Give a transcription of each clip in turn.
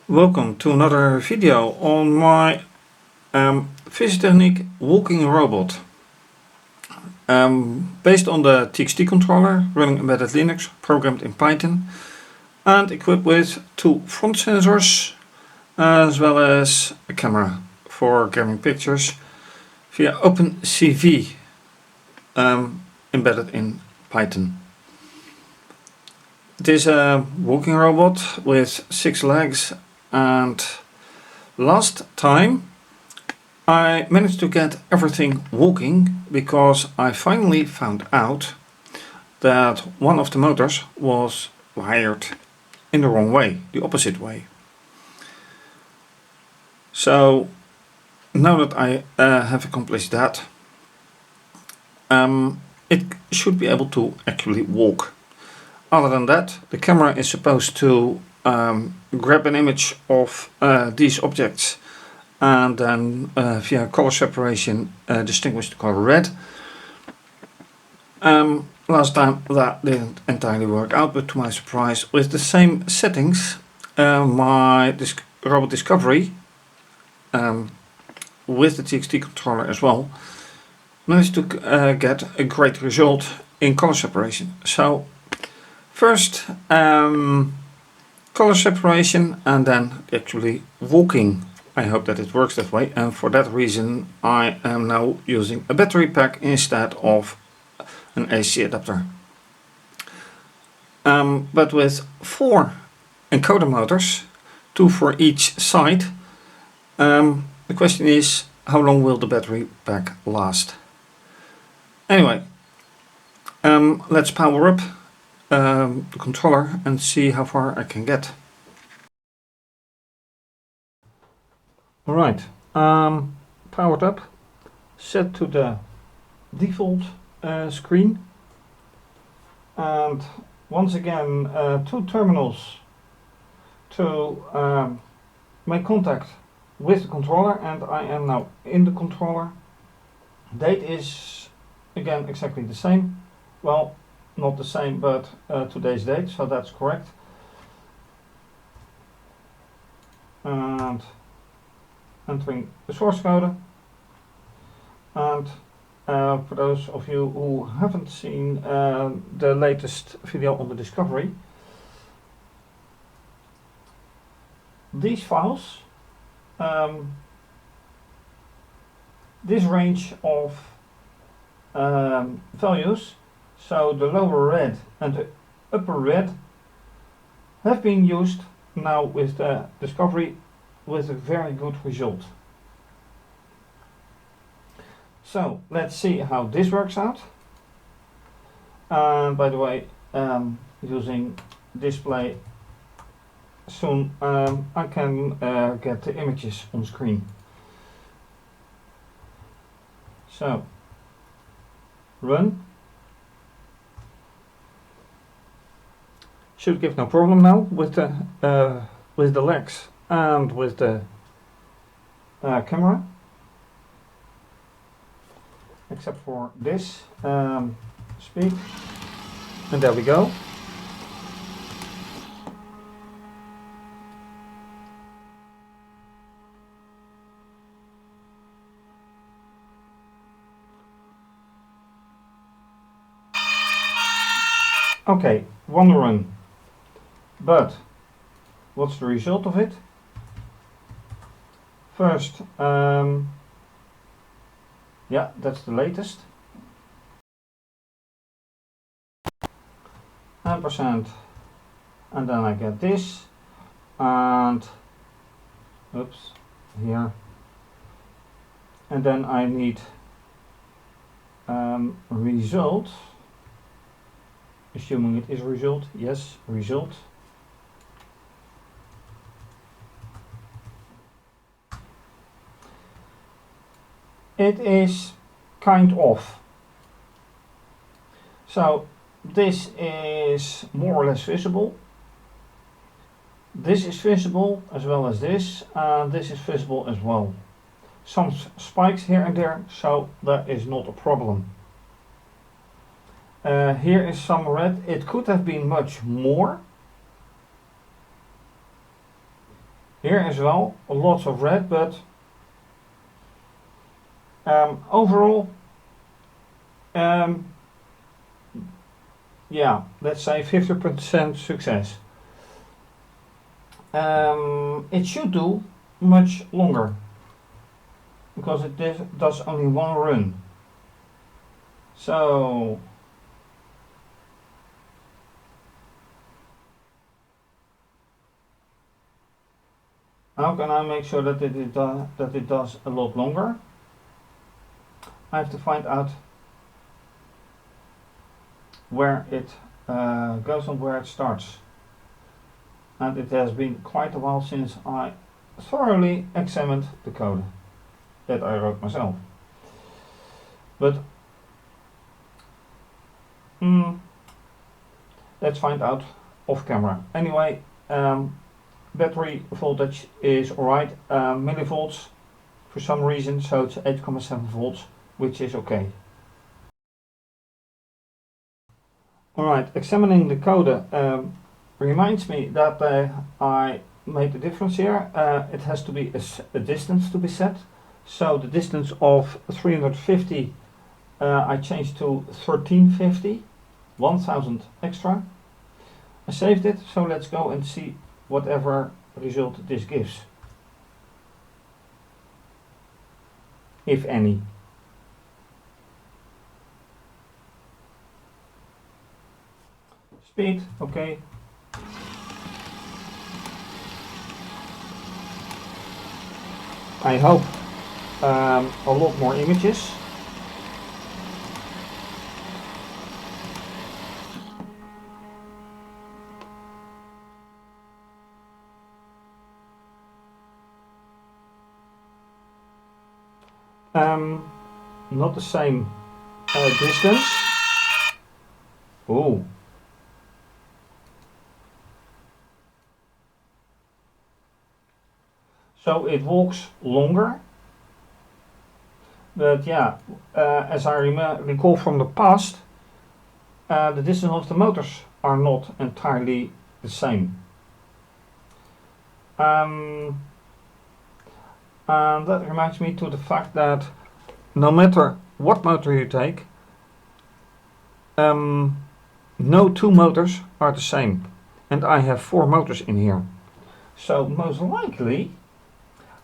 Welcome to another video on my fischertechnik walking robot. Based on the TXT controller running embedded Linux, programmed in Python and equipped with two front sensors as well as a camera for gathering pictures via OpenCV embedded in Python. It is a walking robot with 6 legs, and last time I managed to get everything walking because I finally found out that one of the motors was wired in the wrong way, the opposite way. So now that I have accomplished that, it should be able to actually walk. Other than that, the camera is supposed to grab an image of these objects and then via color separation distinguish the color red. Last time that didn't entirely work out, but to my surprise, with the same settings, my robot discovery with the TXT controller as well managed to get a great result in color separation. So first color separation and then actually walking. I hope that it works that way, and for that reason I am now using a battery pack instead of an AC adapter. But with 4 encoder motors, 2 for each side, the question is, how long will the battery pack last? Anyway, let's power up the controller and see how far I can get. Alright, powered up, set to the default screen, and once again 2 terminals to make contact with the controller, and I am now in the controller. Date is again exactly the same, well, not the same, but today's date, so that's correct. And entering the source code. And for those of you who haven't seen the latest video on the discovery, these files, this range of values, so the lower red and the upper red, have been used now with the discovery with a very good result. So let's see how this works out. And by the way, using display soon, I can get the images on screen. So run. Should give no problem now with the legs and with the camera, except for this speed, and there we go. Okay, one run, but what's the result of it? First, yeah, that's the latest. Ampersand, and then I get this, and oops, here, and then I need result, assuming it is result, yes, result. It is kind of. So this is more or less visible. This is visible as well as this, and this is visible as well. Some spikes here and there, so that is not a problem. Here is some red. It could have been much more. Here as well, lots of red, but overall, yeah, let's say 50% success. It should do much longer because it does only one run. So how can I make sure that it does a lot longer? I have to find out where it goes and where it starts. And it has been quite a while since I thoroughly examined the code that I wrote myself. But let's find out off camera. Anyway, battery voltage is alright, millivolts for some reason, so it's 8.7 volts, which is okay. Alright, examining the code reminds me that I made a difference here. It has to be a distance to be set. So the distance of 350 I changed to 1350, 1000 extra. I saved it, so let's go and see whatever result this gives, if any. Speed, okay. I hope a lot more images. Not the same distance. Oh. So it walks longer. But yeah, as I recall from the past, the distance of the motors are not entirely the same. And that reminds me to the fact that no matter what motor you take, no two motors are the same. And I have 4 motors in here. So most likely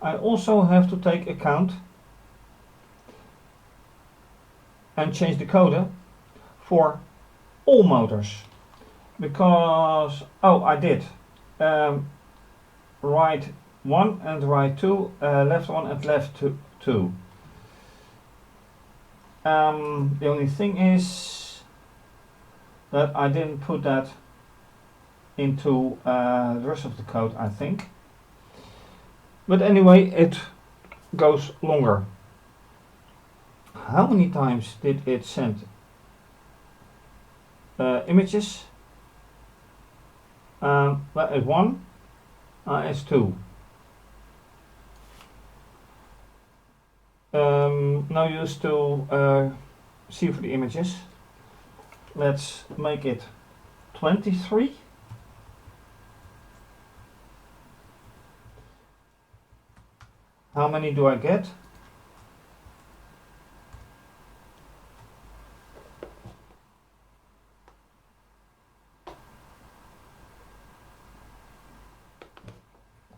I also have to take account and change the code for all motors. Because, oh, I did. Right 1 and right 2, left 1 and left 2. The only thing is that I didn't put that into the rest of the code, I think. But anyway, it goes longer. How many times did it send images? That is 1, is 2. No use to see for the images. Let's make it 23. How many do I get?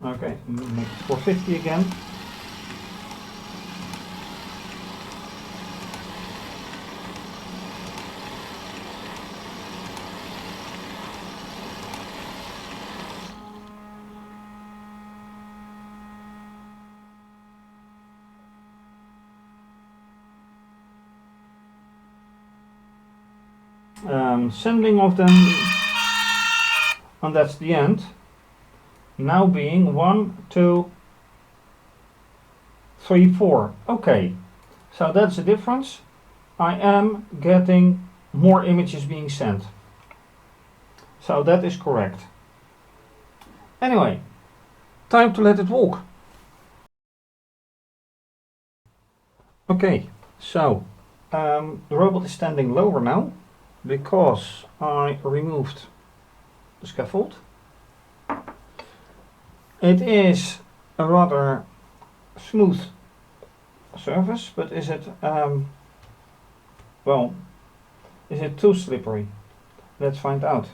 Okay, make it 450 again. Sending of them, and that's the end. Now being 1, 2, 3, 4. Okay, so that's the difference. I am getting more images being sent. So that is correct. Anyway, time to let it walk. Okay, so the robot is standing lower now because I removed the scaffold. It is a rather smooth surface, but is it, well, is it too slippery? Let's find out.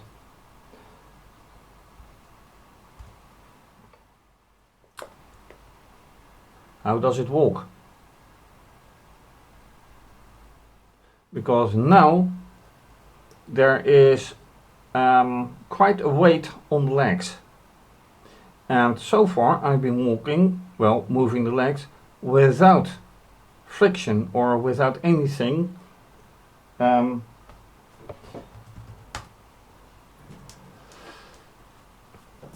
How does it walk? Because now there is quite a weight on the legs. And so far I've been walking, well, moving the legs without friction or without anything.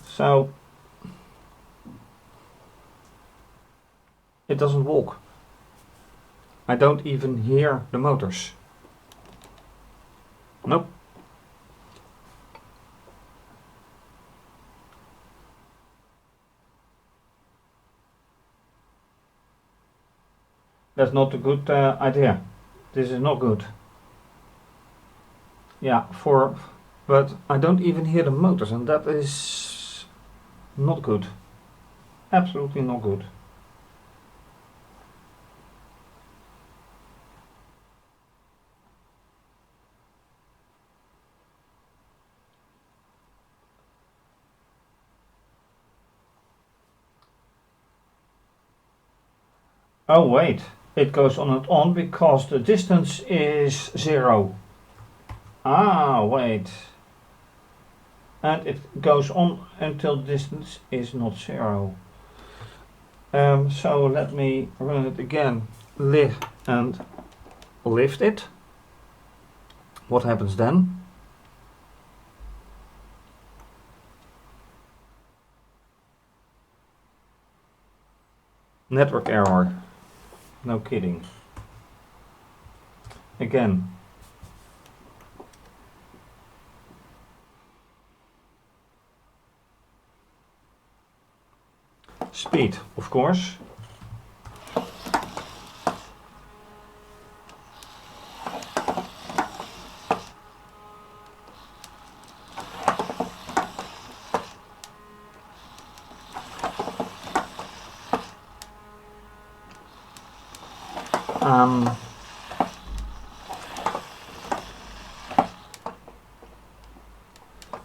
So it doesn't walk. I don't even hear the motors. Nope. That's not a good idea. This is not good. Yeah, but I don't even hear the motors, and that is not good. Absolutely not good. Oh wait, it goes on and on because the distance is 0. Ah, wait. And it goes on until the distance is not 0. So let me run it again. Lift and lift it. What happens then? Network error. No kidding. Again. Speed, of course.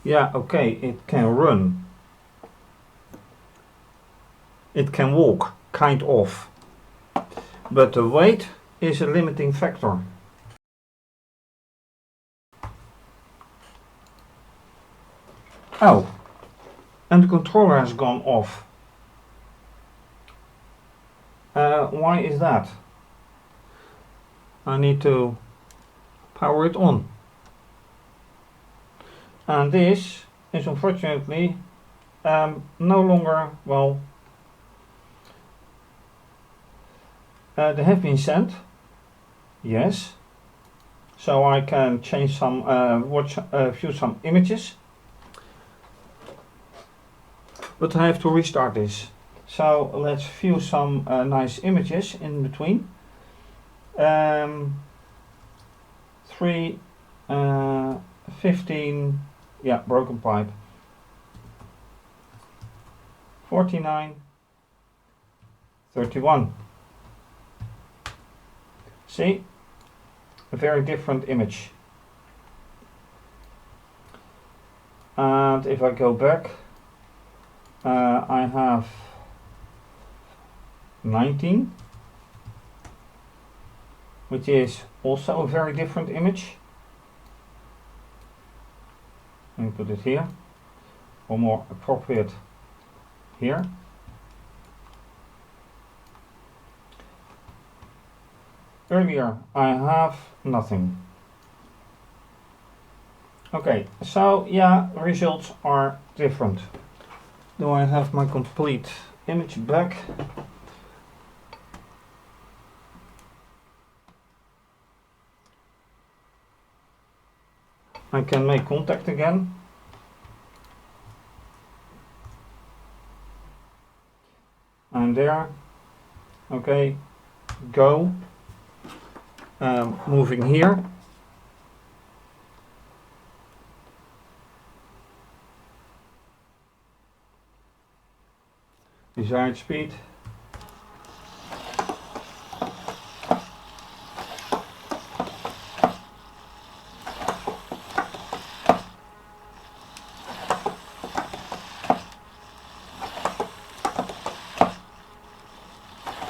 Yeah, okay, it can run. It can walk, kind of. But the weight is a limiting factor. Oh, and the controller has gone off. Why is that? I need to power it on. And this is unfortunately no longer, well, they have been sent, yes, so I can change some, view some images, but I have to restart this. So let's view some nice images in between. 3, 15, yeah, broken pipe. 49, 31. See, a very different image. And if I go back, I have 19, which is also a very different image. Let me put it here, or more appropriate here. Earlier I have nothing. Okay, so yeah, results are different. Do I have my complete image back? I can make contact again. I'm there. Okay, go. Moving here. desired speed.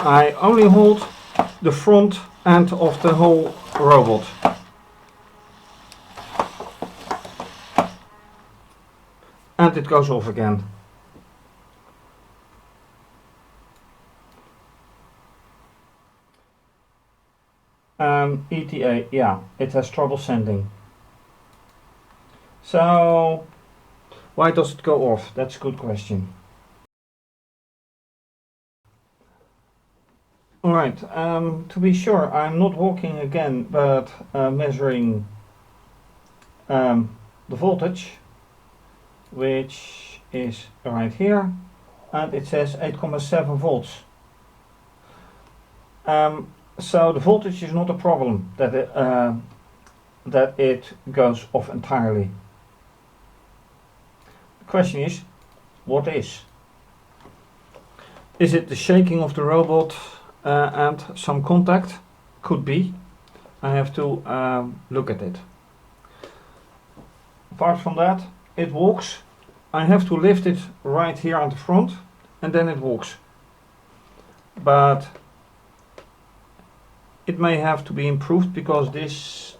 I only hold the front end of the whole robot. And it goes off again. ETA, yeah, it has trouble sending. So, why does it go off? That's a good question. Alright, to be sure, I'm not walking again, but measuring the voltage, which is right here, and it says 8,7 volts. So the voltage is not a problem, that it goes off entirely. The question is, what is? Is it the shaking of the robot and some contact? Could be. I have to look at it. Apart from that, it walks. I have to lift it right here on the front and then it walks. But it may have to be improved because this,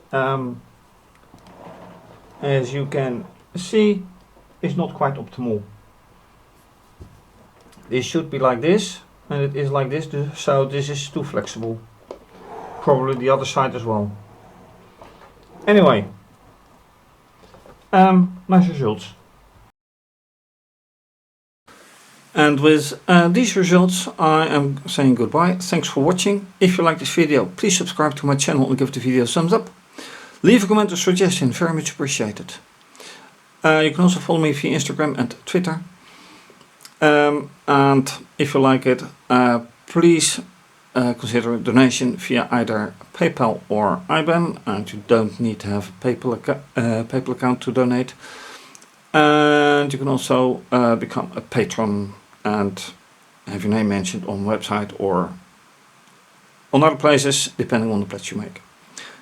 as you can see, is not quite optimal. This should be like this, and it is like this, so this is too flexible. Probably the other side as well. Anyway, my results. And with these results I am saying goodbye. Thanks for watching. If you like this video, please subscribe to my channel and give the video a thumbs up. Leave a comment or suggestion, very much appreciated. You can also follow me via Instagram and Twitter. And if you like it, please consider a donation via either PayPal or IBAN, and you don't need to have a PayPal account to donate. And you can also become a patron and have your name mentioned on the website or on other places, depending on the pledge you make.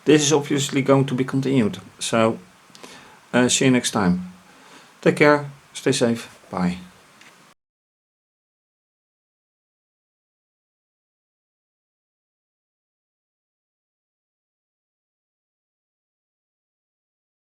This is obviously going to be continued, so see you next time. Take care, stay safe, bye.